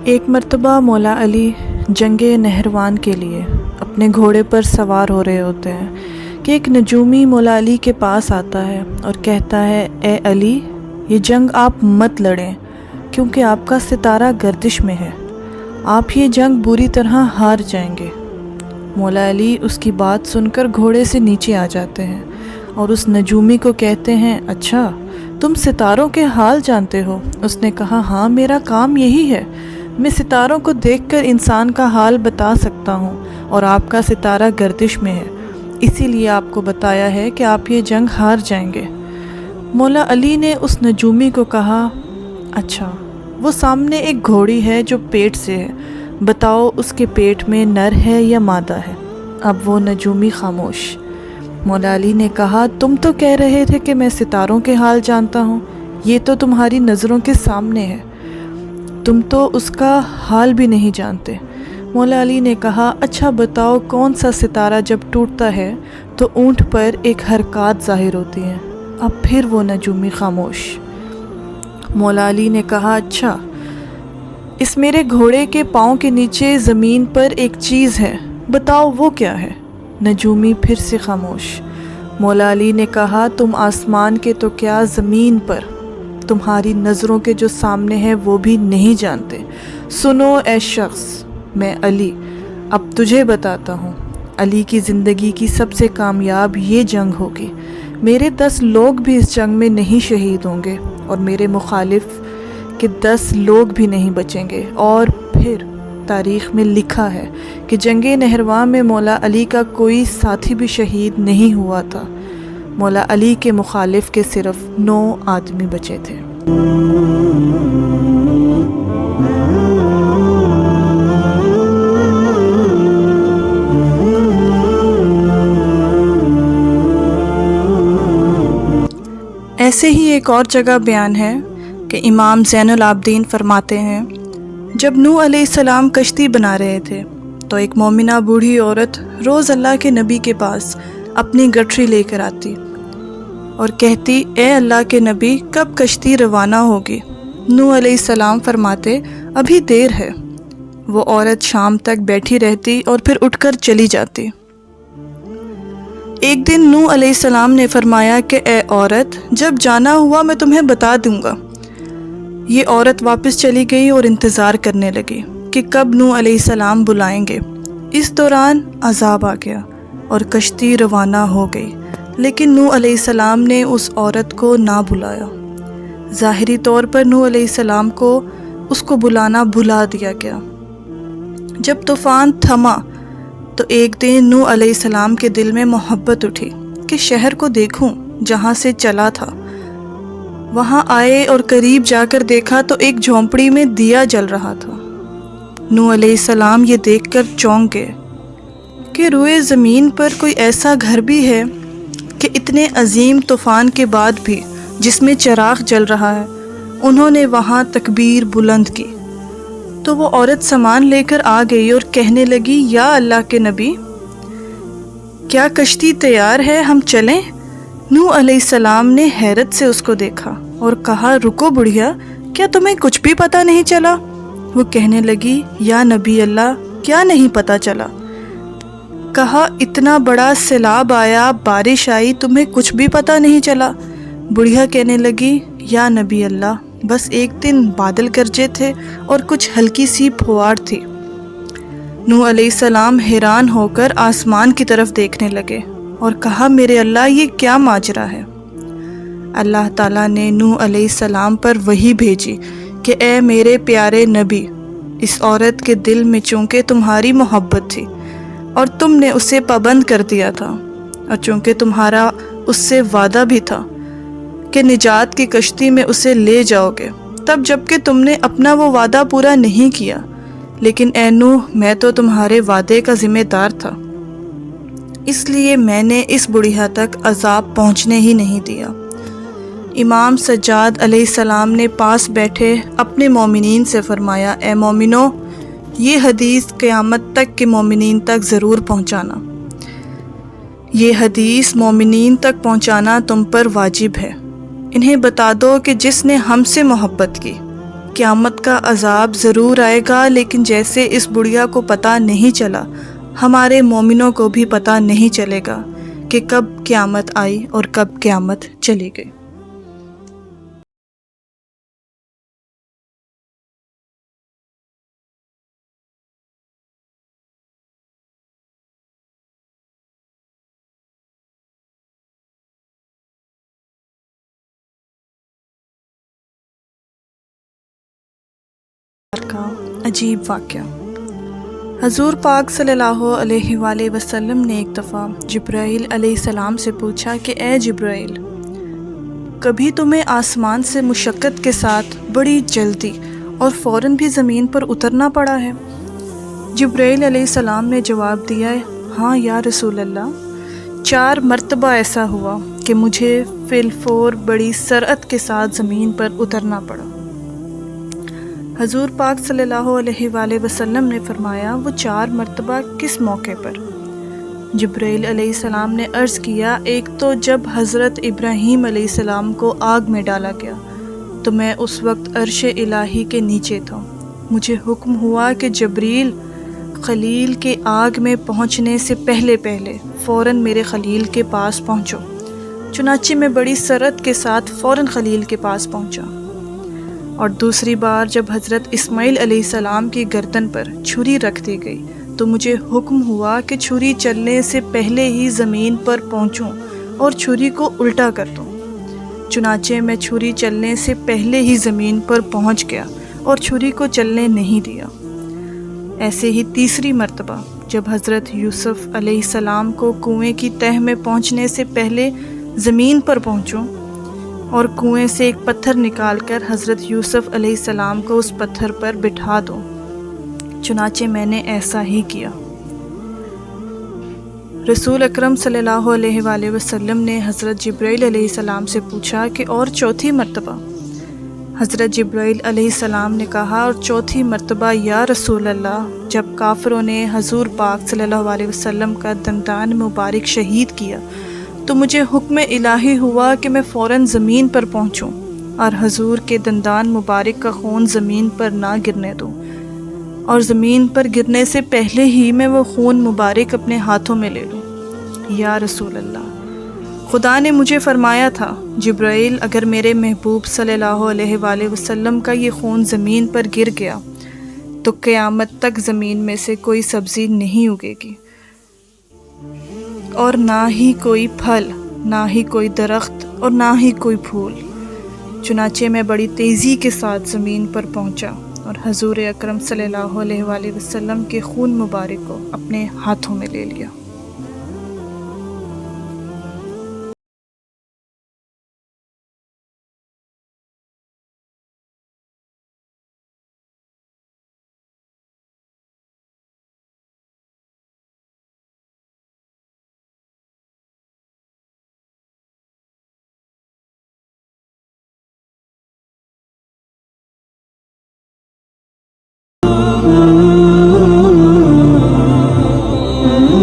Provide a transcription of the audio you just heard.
ایک مرتبہ مولا علی جنگ نہروان کے لیے اپنے گھوڑے پر سوار ہو رہے ہوتے ہیں کہ ایک نجومی مولا علی کے پاس آتا ہے اور کہتا ہے، اے علی، یہ جنگ آپ مت لڑیں کیونکہ آپ کا ستارہ گردش میں ہے، آپ یہ جنگ بری طرح ہار جائیں گے۔ مولا علی اس کی بات سن کر گھوڑے سے نیچے آ جاتے ہیں اور اس نجومی کو کہتے ہیں، اچھا تم ستاروں کے حال جانتے ہو؟ اس نے کہا، ہاں میرا کام یہی ہے، میں ستاروں کو دیکھ کر انسان کا حال بتا سکتا ہوں، اور آپ کا ستارہ گردش میں ہے، اسی لیے آپ کو بتایا ہے کہ آپ یہ جنگ ہار جائیں گے۔ مولا علی نے اس نجومی کو کہا، اچھا وہ سامنے ایک گھوڑی ہے جو پیٹ سے ہے، بتاؤ اس کے پیٹ میں نر ہے یا مادہ ہے؟ اب وہ نجومی خاموش۔ مولا علی نے کہا، تم تو کہہ رہے تھے کہ میں ستاروں کے حال جانتا ہوں، یہ تو تمہاری نظروں کے سامنے ہے، تم تو اس کا حال بھی نہیں جانتے۔ مولا علی نے کہا، اچھا بتاؤ کون سا ستارہ جب ٹوٹتا ہے تو اونٹ پر ایک حرکات ظاہر ہوتی ہیں؟ اب پھر وہ نجومی خاموش۔ مولا علی نے کہا، اچھا اس میرے گھوڑے کے پاؤں کے نیچے زمین پر ایک چیز ہے، بتاؤ وہ کیا ہے؟ نجومی پھر سے خاموش۔ مولا علی نے کہا، تم آسمان کے تو کیا زمین پر تمہاری نظروں کے جو سامنے ہے وہ بھی نہیں جانتے۔ سنو اے شخص، میں علی اب تجھے بتاتا ہوں، علی کی زندگی کی سب سے کامیاب یہ جنگ ہوگی، میرے 10 لوگ بھی اس جنگ میں نہیں شہید ہوں گے اور میرے مخالف کے 10 لوگ بھی نہیں بچیں گے۔ اور پھر تاریخ میں لکھا ہے کہ جنگ نہروان میں مولا علی کا کوئی ساتھی بھی شہید نہیں ہوا تھا، مولا علی کے مخالف کے صرف 9 آدمی بچے تھے۔ ایسے ہی ایک اور جگہ بیان ہے کہ امام زین العابدین فرماتے ہیں، جب نوح علیہ السلام کشتی بنا رہے تھے تو ایک مومنہ بوڑھی عورت روز اللہ کے نبی کے پاس اپنی گٹھری لے کر آتی اور کہتی، اے اللہ کے نبی، کب کشتی روانہ ہوگی؟ نوح علیہ السلام فرماتے، ابھی دیر ہے۔ وہ عورت شام تک بیٹھی رہتی اور پھر اٹھ کر چلی جاتی۔ ایک دن نوح علیہ السلام نے فرمایا کہ اے عورت، جب جانا ہوا میں تمہیں بتا دوں گا۔ یہ عورت واپس چلی گئی اور انتظار کرنے لگی کہ کب نوح علیہ السلام بلائیں گے۔ اس دوران عذاب آ گیا اور کشتی روانہ ہو گئی، لیکن نوح علیہ السلام نے اس عورت کو نہ بلایا۔ ظاہری طور پر نوح علیہ السلام کو اس کو بلانا بھلا دیا گیا۔ جب طوفان تھما تو ایک دن نوح علیہ السلام کے دل میں محبت اٹھی کہ شہر کو دیکھوں جہاں سے چلا تھا۔ وہاں آئے اور قریب جا کر دیکھا تو ایک جھونپڑی میں دیا جل رہا تھا۔ نوح علیہ السلام یہ دیکھ کر چونک گئے کہ روئے زمین پر کوئی ایسا گھر بھی ہے کہ اتنے عظیم طوفان کے بعد بھی جس میں چراغ جل رہا ہے۔ انہوں نے وہاں تکبیر بلند کی تو وہ عورت سامان لے کر آ گئی اور کہنے لگی، یا اللہ کے نبی، کیا کشتی تیار ہے، ہم چلیں؟ نوح علیہ السلام نے حیرت سے اس کو دیکھا اور کہا، رکو بڑھیا، کیا تمہیں کچھ بھی پتہ نہیں چلا؟ وہ کہنے لگی، یا نبی اللہ، کیا نہیں پتہ چلا؟ کہا، اتنا بڑا سیلاب آیا، بارش آئی، تمہیں کچھ بھی پتہ نہیں چلا؟ بڑھیا کہنے لگی، یا نبی اللہ، بس ایک دن بادل گرجے تھے اور کچھ ہلکی سی پھوار تھی۔ نوح علیہ السلام حیران ہو کر آسمان کی طرف دیکھنے لگے اور کہا، میرے اللہ، یہ کیا ماجرا ہے؟ اللہ تعالیٰ نے نوح علیہ السلام پر وحی بھیجی کہ اے میرے پیارے نبی، اس عورت کے دل میں چونکہ تمہاری محبت تھی اور تم نے اسے پابند کر دیا تھا، اور چونکہ تمہارا اس سے وعدہ بھی تھا کہ نجات کی کشتی میں اسے لے جاؤ گے، تب جب کہ تم نے اپنا وہ وعدہ پورا نہیں کیا، لیکن اے نوح، میں تو تمہارے وعدے کا ذمہ دار تھا، اس لیے میں نے اس بڑھیا تک عذاب پہنچنے ہی نہیں دیا۔ امام سجاد علیہ السلام نے پاس بیٹھے اپنے مومنین سے فرمایا، اے مومنو، یہ حدیث قیامت تک کے مومنین تک ضرور پہنچانا، یہ حدیث مومنین تک پہنچانا تم پر واجب ہے۔ انہیں بتا دو کہ جس نے ہم سے محبت کی قیامت کا عذاب ضرور آئے گا، لیکن جیسے اس بڑھیا کو پتہ نہیں چلا، ہمارے مومنوں کو بھی پتہ نہیں چلے گا کہ کب قیامت آئی اور کب قیامت چلی گئی۔ کا عجیب واقعہ۔ حضور پاک صلی اللہ علیہ وآلہ وسلم نے ایک دفعہ جبرائیل علیہ السلام سے پوچھا کہ اے جبرائیل، کبھی تمہیں آسمان سے مشقت کے ساتھ بڑی جلدی اور فوراً بھی زمین پر اترنا پڑا ہے؟ جبرائیل علیہ السلام نے جواب دیا، ہاں یا رسول اللہ، 4 مرتبہ ایسا ہوا کہ مجھے فی الفور بڑی سرعت کے ساتھ زمین پر اترنا پڑا۔ حضور پاک صلی اللہ علیہ وآلہ وسلم نے فرمایا، وہ 4 مرتبہ کس موقع پر؟ جبرائیل علیہ السلام نے عرض کیا، ایک تو جب حضرت ابراہیم علیہ السلام کو آگ میں ڈالا گیا تو میں اس وقت عرش الہی کے نیچے تھا، مجھے حکم ہوا کہ جبریل خلیل کے آگ میں پہنچنے سے پہلے فوراً میرے خلیل کے پاس پہنچو۔ چنانچہ میں بڑی سرعت کے ساتھ فوراً خلیل کے پاس پہنچا۔ اور دوسری بار جب حضرت اسماعیل علیہ السلام کی گردن پر چھری رکھ دی گئی تو مجھے حکم ہوا کہ چھری چلنے سے پہلے ہی زمین پر پہنچوں اور چھری کو الٹا کر دوں۔ چنانچہ میں چھری چلنے سے پہلے ہی زمین پر پہنچ گیا اور چھری کو چلنے نہیں دیا۔ ایسے ہی تیسری مرتبہ جب حضرت یوسف علیہ السلام کو کنویں کی تہہ میں پہنچنے سے پہلے زمین پر پہنچوں اور کنویں سے ایک پتھر نکال کر حضرت یوسف علیہ السلام کو اس پتھر پر بٹھا دوں، چنانچہ میں نے ایسا ہی کیا۔ رسول اکرم صلی اللہ علیہ وآلہ وسلم نے حضرت جبرائیل علیہ السلام سے پوچھا کہ اور 4تھی مرتبہ؟ حضرت جبرائیل علیہ السلام نے کہا، اور 4تھی مرتبہ یا رسول اللہ، جب کافروں نے حضور پاک صلی اللہ علیہ وسلم کا دندان مبارک شہید کیا تو مجھے حکم الہی ہوا کہ میں فوراً زمین پر پہنچوں اور حضور کے دندان مبارک کا خون زمین پر نہ گرنے دوں، اور زمین پر گرنے سے پہلے ہی میں وہ خون مبارک اپنے ہاتھوں میں لے لوں۔ یا رسول اللہ، خدا نے مجھے فرمایا تھا، جبرائیل، اگر میرے محبوب صلی اللہ علیہ وآلہ وسلم کا یہ خون زمین پر گر گیا تو قیامت تک زمین میں سے کوئی سبزی نہیں اگے گی، اور نہ ہی کوئی پھل، نہ ہی کوئی درخت، اور نہ ہی کوئی پھول۔ چنانچہ میں بڑی تیزی کے ساتھ زمین پر پہنچا اور حضور اکرم صلی اللہ علیہ وآلہ وسلم کے خون مبارک کو اپنے ہاتھوں میں لے لیا۔